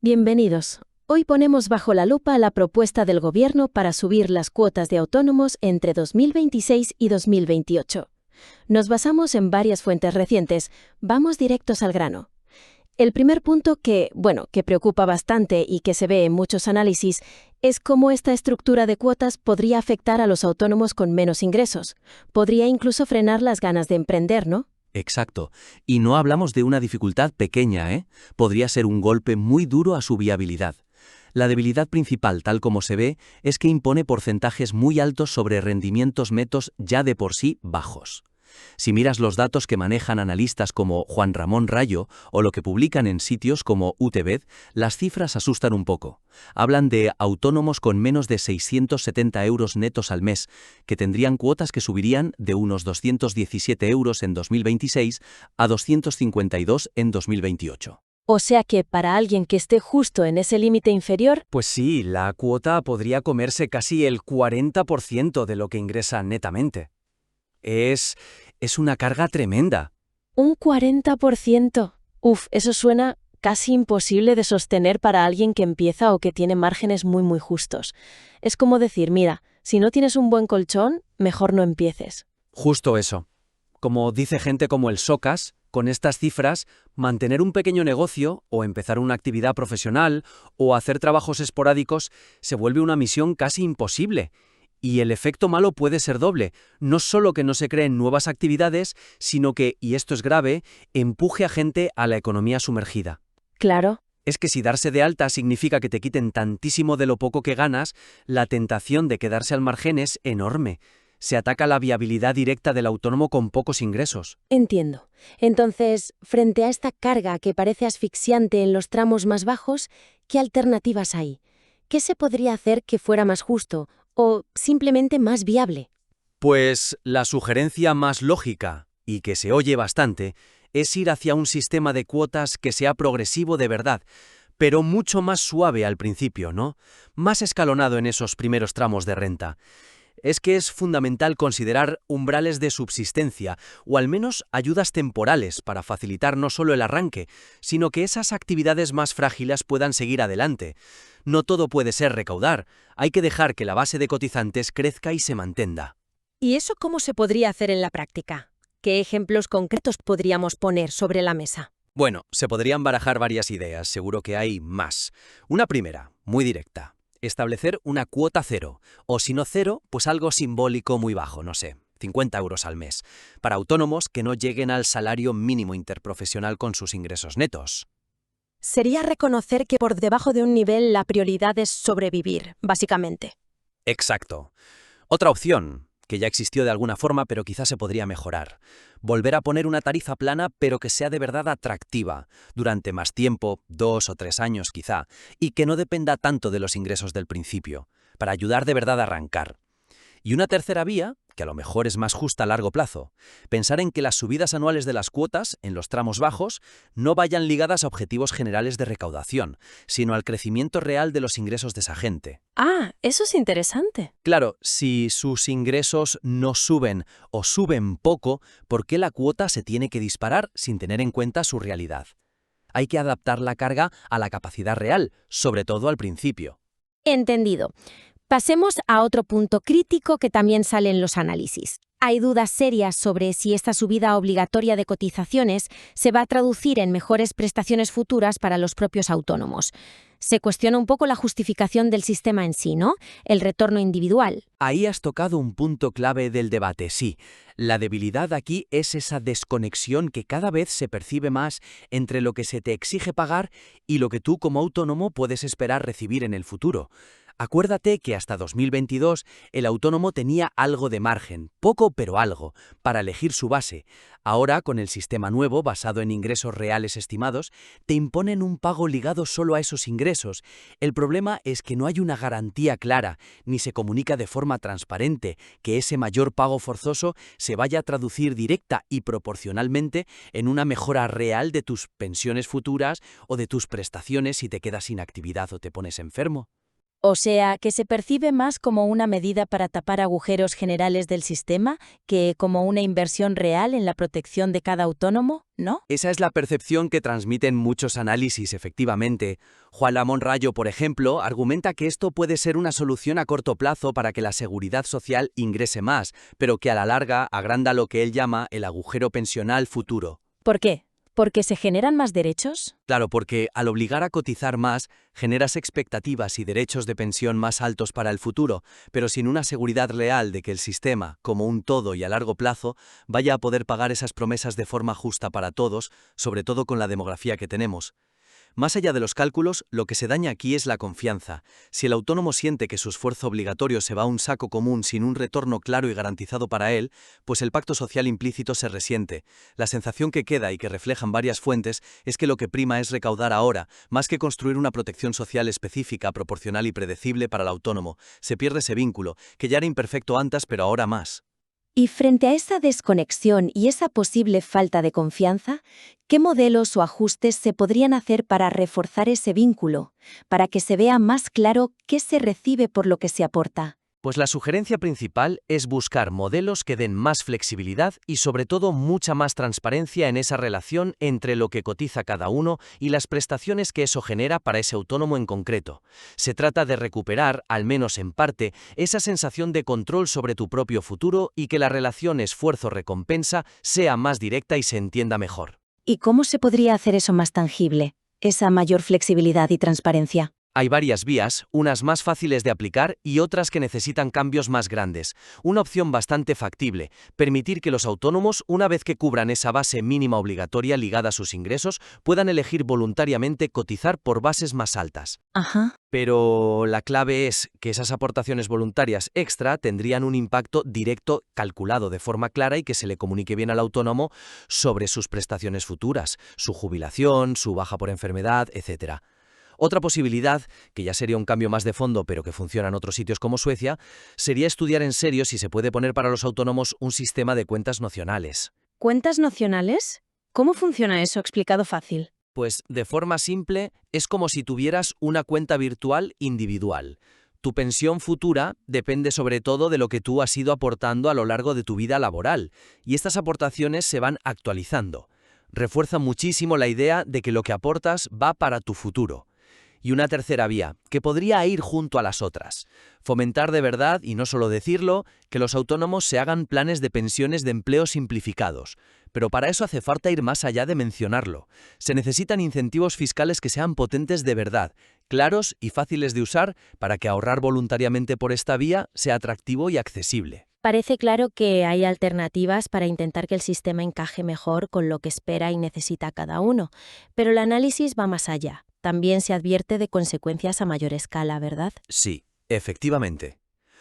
Bienvenidos. Hoy ponemos bajo la lupa la propuesta del Gobierno para subir las cuotas de autónomos entre 2026 y 2028. Nos basamos en varias fuentes recientes. Vamos directos al grano. El primer punto que preocupa bastante y que se ve en muchos análisis es cómo esta estructura de cuotas podría afectar a los autónomos con menos ingresos. Podría incluso frenar las ganas de emprender, ¿no? Exacto. Y no hablamos de una dificultad pequeña, ¿eh? Podría ser un golpe muy duro a su viabilidad. La debilidad principal, tal como se ve, es que impone porcentajes muy altos sobre rendimientos netos ya de por sí bajos. Si miras los datos que manejan analistas como Juan Ramón Rayo o lo que publican en sitios como UTV, las cifras asustan un poco. Hablan de autónomos con menos de 670 euros netos al mes, que tendrían cuotas que subirían de unos 217 euros en 2026 a 252 en 2028. O sea que para alguien que esté justo en ese límite inferior, Pues sí, la cuota podría comerse casi el 40% de lo que ingresa netamente. Es una carga tremenda. un 40%. Eso suena casi imposible de sostener para alguien que empieza o que tiene márgenes muy justos. Es como decir, mira, si no tienes un buen colchón, mejor no empieces. Justo eso. Como dice gente como el Socas, con estas cifras, mantener un pequeño negocio o empezar una actividad profesional o hacer trabajos esporádicos se vuelve una misión casi imposible. Y el efecto malo puede ser doble, no solo que no se creen nuevas actividades, sino que, y esto es grave, empuje a gente a la economía sumergida. Claro. Es que si darse de alta significa que te quiten tantísimo de lo poco que ganas, la tentación de quedarse al margen es enorme. Se ataca la viabilidad directa del autónomo con pocos ingresos. Entiendo. Entonces, frente a esta carga que parece asfixiante en los tramos más bajos, ¿qué alternativas hay? ¿Qué se podría hacer que fuera más justo o simplemente más viable? Pues la sugerencia más lógica, y que se oye bastante, es ir hacia un sistema de cuotas que sea progresivo de verdad, pero mucho más suave al principio, ¿no? Más escalonado en esos primeros tramos de renta. Es que es fundamental considerar umbrales de subsistencia, o al menos ayudas temporales para facilitar no solo el arranque, sino que esas actividades más frágiles puedan seguir adelante. No todo puede ser recaudar, hay que dejar que la base de cotizantes crezca y se mantenga. ¿Y eso cómo se podría hacer en la práctica? ¿Qué ejemplos concretos podríamos poner sobre la mesa? Bueno, se podrían barajar varias ideas, seguro que hay más. Una primera, muy directa. Establecer una cuota cero, o si no cero, pues algo simbólico muy bajo, no sé, 50 euros al mes, para autónomos que no lleguen al salario mínimo interprofesional con sus ingresos netos. Sería reconocer que por debajo de un nivel la prioridad es sobrevivir, básicamente. Exacto. Otra opción, que ya existió de alguna forma pero quizás se podría mejorar. Volver a poner una tarifa plana pero que sea de verdad atractiva, durante más tiempo, 2 o 3 años quizá, y que no dependa tanto de los ingresos del principio, para ayudar de verdad a arrancar. Y una tercera vía, que a lo mejor es más justa a largo plazo, pensar en que las subidas anuales de las cuotas, en los tramos bajos, no vayan ligadas a objetivos generales de recaudación, sino al crecimiento real de los ingresos de esa gente. Ah, eso es interesante. Claro, si sus ingresos no suben o suben poco, ¿por qué la cuota se tiene que disparar sin tener en cuenta su realidad? Hay que adaptar la carga a la capacidad real, sobre todo al principio. Entendido. Pasemos a otro punto crítico que también sale en los análisis. Hay dudas serias sobre si esta subida obligatoria de cotizaciones se va a traducir en mejores prestaciones futuras para los propios autónomos. Se cuestiona un poco la justificación del sistema en sí, ¿no? El retorno individual. Ahí has tocado un punto clave del debate, sí. La debilidad aquí es esa desconexión que cada vez se percibe más entre lo que se te exige pagar y lo que tú como autónomo puedes esperar recibir en el futuro. Acuérdate que hasta 2022 el autónomo tenía algo de margen, poco pero algo, para elegir su base. Ahora, con el sistema nuevo, basado en ingresos reales estimados, te imponen un pago ligado solo a esos ingresos. El problema es que no hay una garantía clara, ni se comunica de forma transparente que ese mayor pago forzoso se vaya a traducir directa y proporcionalmente en una mejora real de tus pensiones futuras o de tus prestaciones si te quedas sin actividad o te pones enfermo. O sea, que se percibe más como una medida para tapar agujeros generales del sistema que como una inversión real en la protección de cada autónomo, ¿no? Esa es la percepción que transmiten muchos análisis, efectivamente. Juan Lamón Rayo, por ejemplo, argumenta que esto puede ser una solución a corto plazo para que la seguridad social ingrese más, pero que a la larga agranda lo que él llama el agujero pensional futuro. ¿Por qué? ¿Porque se generan más derechos? Claro, porque al obligar a cotizar más, generas expectativas y derechos de pensión más altos para el futuro, pero sin una seguridad real de que el sistema, como un todo y a largo plazo, vaya a poder pagar esas promesas de forma justa para todos, sobre todo con la demografía que tenemos. Más allá de los cálculos, lo que se daña aquí es la confianza. Si el autónomo siente que su esfuerzo obligatorio se va a un saco común sin un retorno claro y garantizado para él, pues el pacto social implícito se resiente. La sensación que queda y que reflejan varias fuentes es que lo que prima es recaudar ahora, más que construir una protección social específica, proporcional y predecible para el autónomo. Se pierde ese vínculo, que ya era imperfecto antes, pero ahora más. Y frente a esa desconexión y esa posible falta de confianza, ¿qué modelos o ajustes se podrían hacer para reforzar ese vínculo, para que se vea más claro qué se recibe por lo que se aporta? Pues la sugerencia principal es buscar modelos que den más flexibilidad y sobre todo mucha más transparencia en esa relación entre lo que cotiza cada uno y las prestaciones que eso genera para ese autónomo en concreto. Se trata de recuperar, al menos en parte, esa sensación de control sobre tu propio futuro y que la relación esfuerzo-recompensa sea más directa y se entienda mejor. ¿Y cómo se podría hacer eso más tangible, esa mayor flexibilidad y transparencia? Hay varias vías, unas más fáciles de aplicar y otras que necesitan cambios más grandes. Una opción bastante factible, permitir que los autónomos, una vez que cubran esa base mínima obligatoria ligada a sus ingresos, puedan elegir voluntariamente cotizar por bases más altas. Ajá. Pero la clave es que esas aportaciones voluntarias extra tendrían un impacto directo calculado de forma clara y que se le comunique bien al autónomo sobre sus prestaciones futuras, su jubilación, su baja por enfermedad, etc. Otra posibilidad, que ya sería un cambio más de fondo pero que funciona en otros sitios como Suecia, sería estudiar en serio si se puede poner para los autónomos un sistema de cuentas nocionales. ¿Cuentas nocionales? ¿Cómo funciona eso explicado fácil? Pues, de forma simple, es como si tuvieras una cuenta virtual individual. Tu pensión futura depende sobre todo de lo que tú has ido aportando a lo largo de tu vida laboral, y estas aportaciones se van actualizando. Refuerza muchísimo la idea de que lo que aportas va para tu futuro. Y una tercera vía, que podría ir junto a las otras. Fomentar de verdad, y no solo decirlo, que los autónomos se hagan planes de pensiones de empleo simplificados. Pero para eso hace falta ir más allá de mencionarlo. Se necesitan incentivos fiscales que sean potentes de verdad, claros y fáciles de usar para que ahorrar voluntariamente por esta vía sea atractivo y accesible. Parece claro que hay alternativas para intentar que el sistema encaje mejor con lo que espera y necesita cada uno, pero el análisis va más allá. También se advierte de consecuencias a mayor escala, ¿verdad? Sí, efectivamente.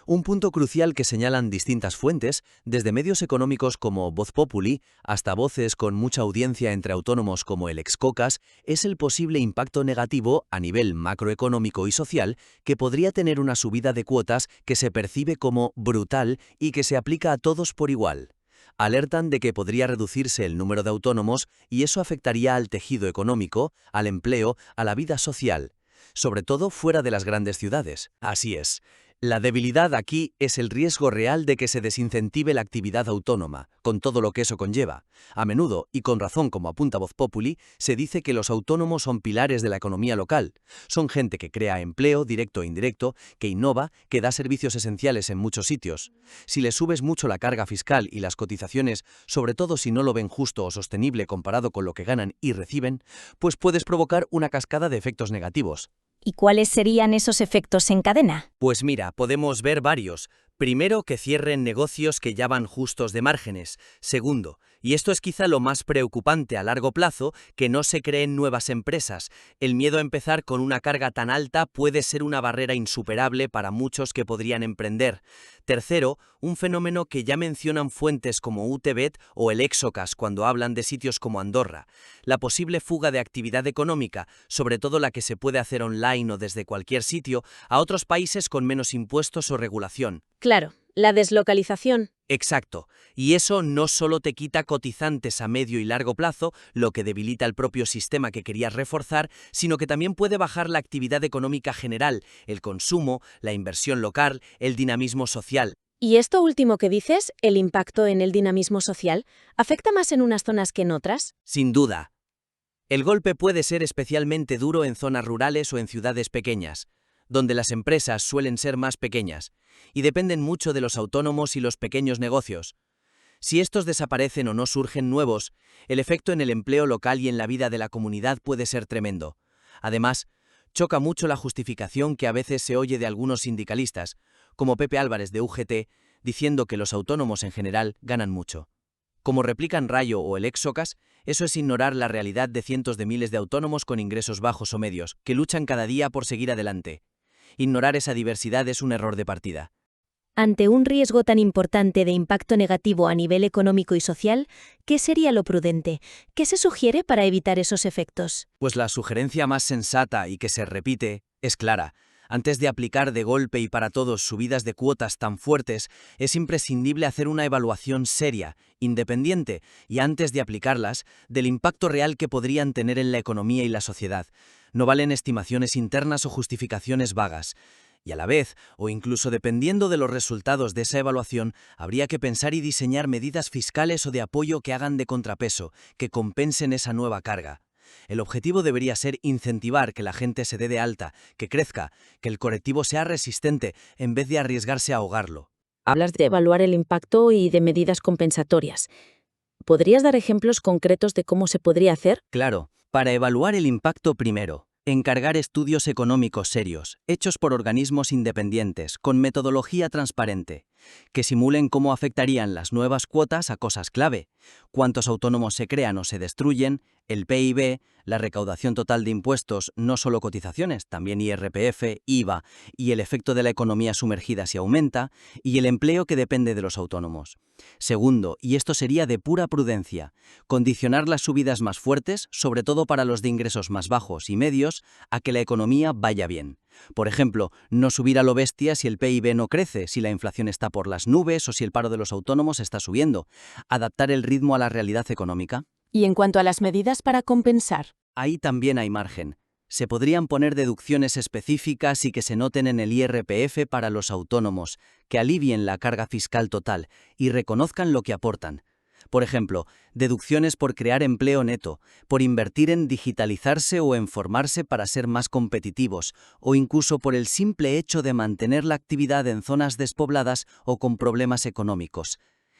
Un punto crucial que señalan distintas fuentes, desde medios económicos como Voz Populi hasta voces con mucha audiencia entre autónomos como el Excocas, es el posible impacto negativo a nivel macroeconómico y social que podría tener una subida de cuotas que se percibe como brutal y que se aplica a todos por igual. Alertan de que podría reducirse el número de autónomos y eso afectaría al tejido económico, al empleo, a la vida social, sobre todo fuera de las grandes ciudades. Así es. La debilidad aquí es el riesgo real de que se desincentive la actividad autónoma, con todo lo que eso conlleva. A menudo, y con razón como apunta Voz Populi, se dice que los autónomos son pilares de la economía local. Son gente que crea empleo, directo e indirecto, que innova, que da servicios esenciales en muchos sitios. Si le subes mucho la carga fiscal y las cotizaciones, sobre todo si no lo ven justo o sostenible comparado con lo que ganan y reciben, pues puedes provocar una cascada de efectos negativos. ¿Y cuáles serían esos efectos en cadena? Pues mira, podemos ver varios. Primero, que cierren negocios que ya van justos de márgenes. Segundo, y esto es quizá lo más preocupante a largo plazo, que no se creen nuevas empresas. El miedo a empezar con una carga tan alta puede ser una barrera insuperable para muchos que podrían emprender. Tercero, un fenómeno que ya mencionan fuentes como UTBet o el Excocas cuando hablan de sitios como Andorra. La posible fuga de actividad económica, sobre todo la que se puede hacer online o desde cualquier sitio, a otros países con menos impuestos o regulación. Claro, La deslocalización. Exacto. Y eso no solo te quita cotizantes a medio y largo plazo, lo que debilita el propio sistema que querías reforzar, sino que también puede bajar la actividad económica general, el consumo, la inversión local, el dinamismo social. Y esto último que dices, el impacto en el dinamismo social, ¿afecta más en unas zonas que en otras? Sin duda. El golpe puede ser especialmente duro en zonas rurales o en ciudades pequeñas, donde las empresas suelen ser más pequeñas, y dependen mucho de los autónomos y los pequeños negocios. Si estos desaparecen o no surgen nuevos, el efecto en el empleo local y en la vida de la comunidad puede ser tremendo. Además, choca mucho la justificación que a veces se oye de algunos sindicalistas, como Pepe Álvarez de UGT, diciendo que los autónomos en general ganan mucho. Como replican Rayo o el ex-Socas, eso es ignorar la realidad de cientos de miles de autónomos con ingresos bajos o medios, que luchan cada día por seguir adelante. Ignorar esa diversidad es un error de partida. Ante un riesgo tan importante de impacto negativo a nivel económico y social, ¿qué sería lo prudente? ¿Qué se sugiere para evitar esos efectos? Pues la sugerencia más sensata y que se repite es clara. Antes de aplicar de golpe y para todos subidas de cuotas tan fuertes, es imprescindible hacer una evaluación seria, independiente, y antes de aplicarlas, del impacto real que podrían tener en la economía y la sociedad. No valen estimaciones internas o justificaciones vagas. Y a la vez, o incluso dependiendo de los resultados de esa evaluación, habría que pensar y diseñar medidas fiscales o de apoyo que hagan de contrapeso, que compensen esa nueva carga. El objetivo debería ser incentivar que la gente se dé de alta, que crezca, que el colectivo sea resistente, en vez de arriesgarse a ahogarlo. Hablas de evaluar el impacto y de medidas compensatorias. ¿Podrías dar ejemplos concretos de cómo se podría hacer? Claro, para evaluar el impacto primero, encargar estudios económicos serios, hechos por organismos independientes, con metodología transparente, que simulen cómo afectarían las nuevas cuotas a cosas clave, cuántos autónomos se crean o se destruyen, el PIB, la recaudación total de impuestos, no solo cotizaciones, también IRPF, IVA, y el efecto de la economía sumergida si aumenta, y el empleo que depende de los autónomos. Segundo, y esto sería de pura prudencia, condicionar las subidas más fuertes, sobre todo para los de ingresos más bajos y medios, a que la economía vaya bien. Por ejemplo, no subir a lo bestia si el PIB no crece, si la inflación está por las nubes o si el paro de los autónomos está subiendo. Adaptar el ritmo a la realidad económica. Y en cuanto a las medidas para compensar, Ahí también hay margen. Se podrían poner deducciones específicas y que se noten en el IRPF para los autónomos, que alivien la carga fiscal total y reconozcan lo que aportan. Por ejemplo, deducciones por crear empleo neto, por invertir en digitalizarse o en formarse para ser más competitivos, o incluso por el simple hecho de mantener la actividad en zonas despobladas o con problemas económicos.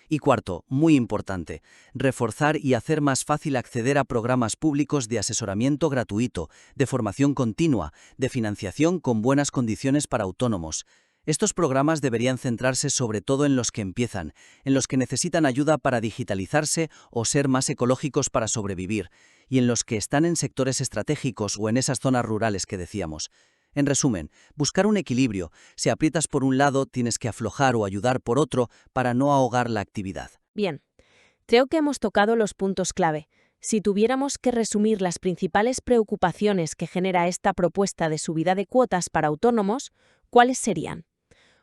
Y cuarto, muy importante, reforzar y hacer más fácil acceder a programas públicos de asesoramiento gratuito, de formación continua, de financiación con buenas condiciones para autónomos. Estos programas deberían centrarse sobre todo en los que empiezan, en los que necesitan ayuda para digitalizarse o ser más ecológicos para sobrevivir, y en los que están en sectores estratégicos o en esas zonas rurales que decíamos. En resumen, buscar un equilibrio. Si aprietas por un lado, tienes que aflojar o ayudar por otro para no ahogar la actividad. Bien, creo que hemos tocado los puntos clave. Si tuviéramos que resumir las principales preocupaciones que genera esta propuesta de subida de cuotas para autónomos, ¿cuáles serían?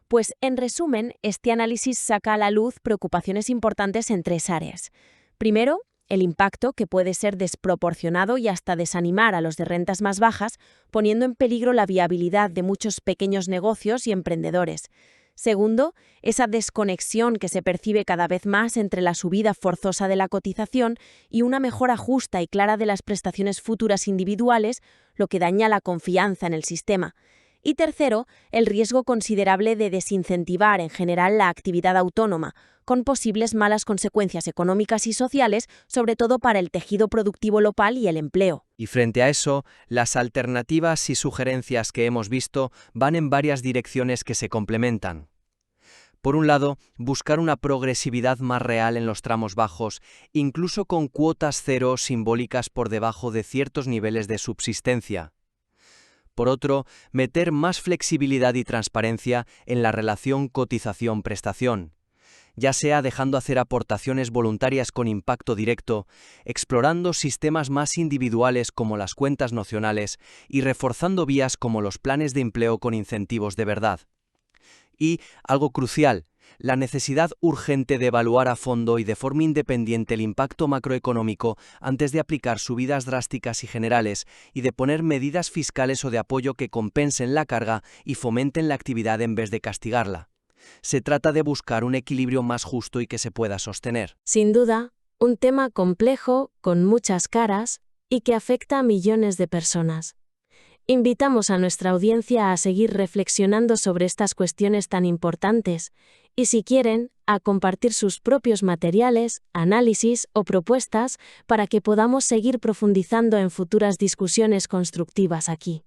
Pues, en resumen, este análisis saca a la luz preocupaciones importantes en tres áreas. Primero, el impacto, que puede ser desproporcionado y hasta desanimar a los de rentas más bajas, poniendo en peligro la viabilidad de muchos pequeños negocios y emprendedores. Segundo, esa desconexión que se percibe cada vez más entre la subida forzosa de la cotización y una mejora justa y clara de las prestaciones futuras individuales, lo que daña la confianza en el sistema. Y tercero, el riesgo considerable de desincentivar en general la actividad autónoma, con posibles malas consecuencias económicas y sociales, sobre todo para el tejido productivo local y el empleo. Y frente a eso, las alternativas y sugerencias que hemos visto van en varias direcciones que se complementan. Por un lado, buscar una progresividad más real en los tramos bajos, incluso con cuotas cero simbólicas por debajo de ciertos niveles de subsistencia. Por otro, meter más flexibilidad y transparencia en la relación cotización-prestación, ya sea dejando hacer aportaciones voluntarias con impacto directo, explorando sistemas más individuales como las cuentas nocionales y reforzando vías como los planes de empleo con incentivos de verdad. Y, algo crucial, La necesidad urgente de evaluar a fondo y de forma independiente el impacto macroeconómico antes de aplicar subidas drásticas y generales y de poner medidas fiscales o de apoyo que compensen la carga y fomenten la actividad en vez de castigarla. Se trata de buscar un equilibrio más justo y que se pueda sostener. Sin duda, un tema complejo, con muchas caras, y que afecta a millones de personas. Invitamos a nuestra audiencia a seguir reflexionando sobre estas cuestiones tan importantes, y si quieren, a compartir sus propios materiales, análisis o propuestas para que podamos seguir profundizando en futuras discusiones constructivas aquí.